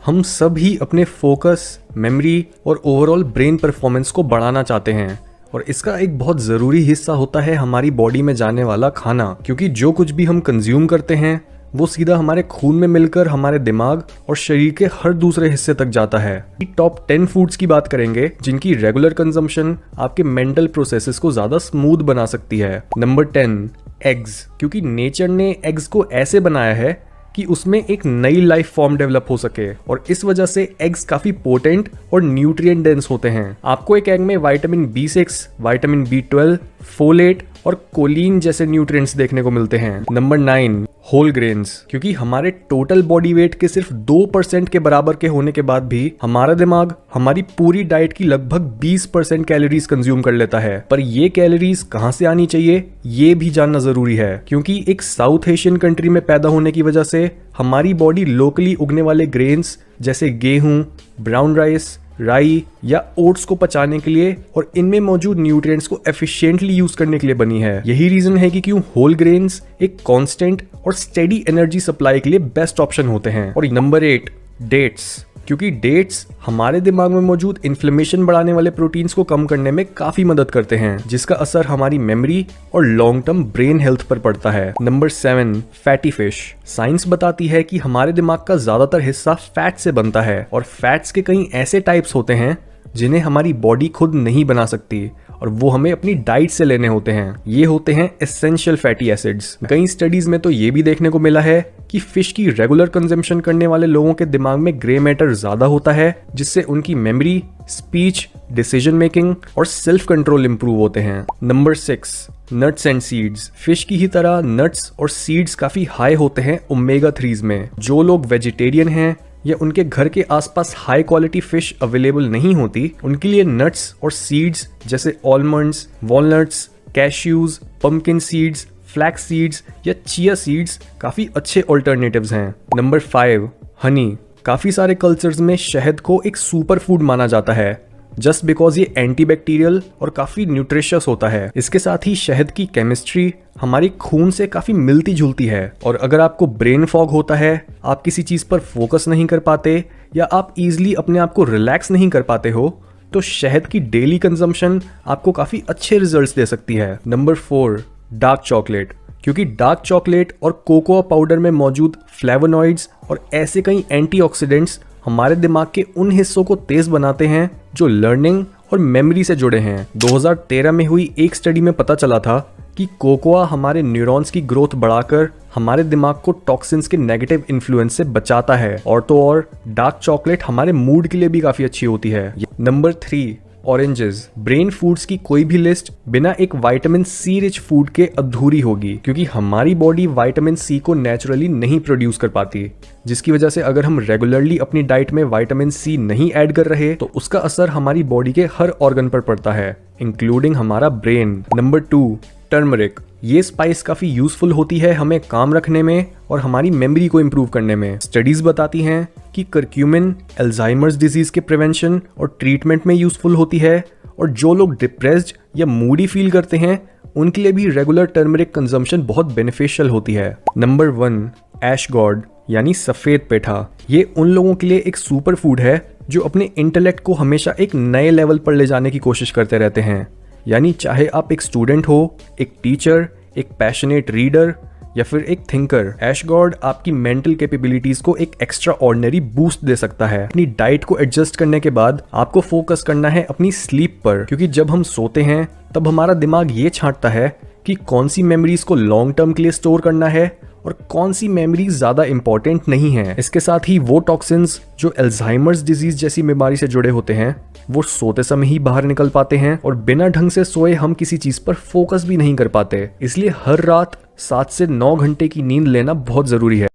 हम सब ही अपने फोकस, मेमोरी और ओवरऑल ब्रेन परफॉर्मेंस को बढ़ाना चाहते हैं और इसका एक बहुत ज़रूरी हिस्सा होता है हमारी बॉडी में जाने वाला खाना, क्योंकि जो कुछ भी हम कंज्यूम करते हैं वो सीधा हमारे खून में मिलकर हमारे दिमाग और शरीर के हर दूसरे हिस्से तक जाता है। टॉप 10 फूड्स की बात करेंगे जिनकी रेगुलर कंजम्पशन आपके मेंटल प्रोसेसेस को ज़्यादा स्मूथ बना सकती है। नंबर 10, एग्स, क्योंकि नेचर ने एग्स को ऐसे बनाया है कि उसमें एक नई लाइफ फॉर्म डेवलप हो सके और इस वजह से एग्स काफी पोटेंट और न्यूट्रिएंट डेंस होते हैं। आपको एक एग में vitamin B6, vitamin B12, folate और कोलिन जैसे न्यूट्रिएंट्स देखने को मिलते हैं। नंबर 9, होल ग्रेन्स, क्योंकि हमारे टोटल बॉडी वेट के सिर्फ 2% के बराबर के होने के बाद भी हमारा दिमाग हमारी पूरी डाइट की लगभग 20% कैलोरीज कंज्यूम कर लेता है। पर ये कैलोरीज कहाँ से आनी चाहिए ये भी जानना जरूरी है, क्योंकि एक साउथ एशियन कंट्री में पैदा होने की वजह से हमारी बॉडी लोकली उगने वाले ग्रेन्स जैसे गेहूं, ब्राउन राइस, राई या ओट्स को पचाने के लिए और इनमें मौजूद न्यूट्रिएंट्स को एफिशिएंटली यूज करने के लिए बनी है। यही रीजन है कि क्यों होल ग्रेन्स एक कांस्टेंट और स्टेडी एनर्जी सप्लाई के लिए बेस्ट ऑप्शन होते हैं। और नंबर 8, डेट्स, क्योंकि डेट्स हमारे दिमाग में मौजूद इन्फ्लेमेशन बढ़ाने वाले प्रोटीन्स को कम करने में काफी मदद करते हैं, जिसका असर हमारी मेमोरी और लॉन्ग टर्म ब्रेन हेल्थ पर पड़ता है। Number 7, fatty fish. साइंस बताती है कि हमारे दिमाग का ज्यादातर हिस्सा फैट से बनता है और फैट्स के कई ऐसे टाइप्स होते हैं जिन्हें हमारी बॉडी खुद नहीं बना सकती और वो हमें अपनी डाइट से लेने होते हैं। ये होते हैं एसेंशियल फैटी एसिड्स। कई स्टडीज में तो ये भी देखने को मिला है कि फिश की रेगुलर कंजम्पशन करने वाले लोगों के दिमाग में ग्रे मैटर ज्यादा होता है, जिससे उनकी मेमोरी, स्पीच, डिसीजन मेकिंग और सेल्फ कंट्रोल इंप्रूव होते हैं। Number 6, nuts and seeds. Fish की ही तरह नट्स और सीड्स काफी हाई होते हैं ओमेगा 3s में। जो लोग वेजिटेरियन हैं या उनके घर के आसपास हाई क्वालिटी फिश अवेलेबल नहीं होती, उनके लिए नट्स और सीड्स जैसे almonds, walnuts, cashews, pumpkin seeds, flax seeds या चिया सीड्स काफी अच्छे ऑल्टरनेटिव्स हैं। नंबर 5, हनी। काफी सारे कल्चर्स में शहद को एक सुपर फूड माना जाता है जस्ट बिकॉज ये एंटीबैक्टीरियल और काफी न्यूट्रिशियस होता है। इसके साथ ही शहद की केमिस्ट्री हमारी खून से काफी मिलती जुलती है और अगर आपको ब्रेन फॉग होता है, आप किसी चीज पर फोकस नहीं कर पाते या आप इजिली अपने आप को रिलैक्स नहीं कर पाते हो, तो शहद की डेली कंजम्पशन आपको काफी अच्छे रिजल्ट्स दे सकती है। नंबर 4, डार्क चॉकलेट, क्योंकि डार्क चॉकलेट और कोकोआ पाउडर में मौजूद फ्लेवोनॉइड्स और ऐसे कई एंटीऑक्सीडेंट्स हमारे दिमाग के उन हिस्सों को तेज बनाते हैं जो लर्निंग और मेमोरी से जुड़े हैं। 2013 में हुई एक स्टडी में पता चला था कि कोकोआ हमारे न्यूरॉन्स की ग्रोथ बढ़ाकर हमारे दिमाग को टॉक्सिन्स के नेगेटिव इन्फ्लुएंस से बचाता है। और तो और डार्क चॉकलेट हमारे मूड के लिए भी काफी अच्छी होती है। Number 3, oranges. ब्रेन फूड्स की कोई भी लिस्ट बिना एक विटामिन C रिच फूड के अधूरी होगी, क्योंकि हमारी बॉडी विटामिन C को नेचुरली नहीं प्रोड्यूस कर पाती, जिसकी वजह से अगर हम रेगुलरली अपनी डाइट में विटामिन C नहीं ऐड कर रहे तो उसका असर हमारी बॉडी के हर ऑर्गन पर पड़ता है, इंक्लूडिंग हमारा ब्रेन। Number 2, turmeric. ये स्पाइस काफी यूजफुल होती है हमें काम रखने में और हमारी मेमोरी को इंप्रूव करने में। स्टडीज बताती हैं कि करक्यूमिन अल्जाइमर्स डिजीज के प्रिवेंशन और ट्रीटमेंट में यूजफुल होती है और जो लोग डिप्रेस्ड या मूडी फील करते हैं उनके लिए भी रेगुलर टर्मरिक कंजम्पशन बहुत बेनिफिशियल होती है। नंबर 1, ऐश गॉर्ड यानी सफेद पेठा। ये उन लोगों के लिए एक सुपर फूड है जो अपने इंटेलेक्ट को हमेशा एक नए लेवल पर ले जाने की कोशिश करते रहते हैं। यानी चाहे आप एक स्टूडेंट हो, एक टीचर, एक पैशनेट रीडर या फिर एक थिंकर, ऐश गॉर्ड आपकी मेंटल कैपेबिलिटीज को एक एक्स्ट्रा ऑर्डिनरी बूस्ट दे सकता है। अपनी डाइट को एडजस्ट करने के बाद आपको फोकस करना है अपनी स्लीप पर, क्योंकि जब हम सोते हैं तब हमारा दिमाग ये छांटता है कि कौन सी मेमोरीज को लॉन्ग टर्म के लिए स्टोर करना है और कौन सी मेमोरीज ज्यादा इंपॉर्टेंट नहीं है। इसके साथ ही वो टॉक्सिन्स जो अल्जाइमर्स डिजीज जैसी बीमारी से जुड़े होते हैं वो सोते समय ही बाहर निकल पाते हैं और बिना ढंग से सोए हम किसी चीज पर फोकस भी नहीं कर पाते। इसलिए हर रात 7 से 9 घंटे की नींद लेना बहुत जरूरी है।